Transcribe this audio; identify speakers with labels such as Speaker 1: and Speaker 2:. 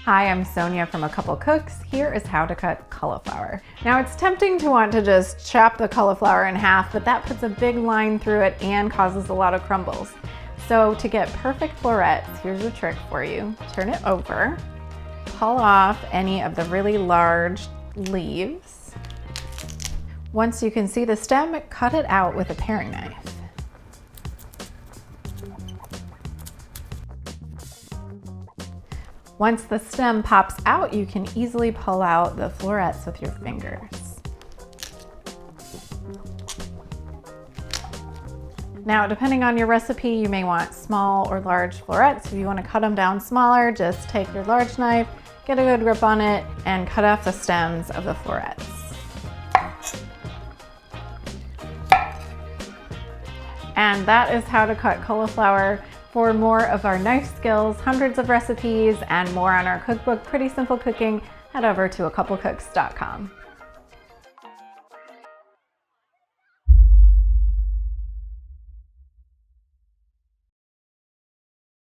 Speaker 1: Hi, I'm Sonia from A Couple Cooks. Here is how to cut cauliflower. Now it's tempting to want to just chop the cauliflower in half, but that puts a big line through it and causes a lot of crumbles. So to get perfect florets, here's a trick for you. Turn it over, pull off any of the really large leaves. Once you can see the stem, cut it out with a paring knife. Once the stem pops out, you can easily pull out the florets with your fingers. Now, depending on your recipe, you may want small or large florets. If you want to cut them down smaller, just take your large knife, get a good grip on it, and cut off the stems of the florets. And that is how to cut cauliflower. For more of our knife skills, hundreds of recipes, and more on our cookbook, Pretty Simple Cooking, head over to acouplecooks.com.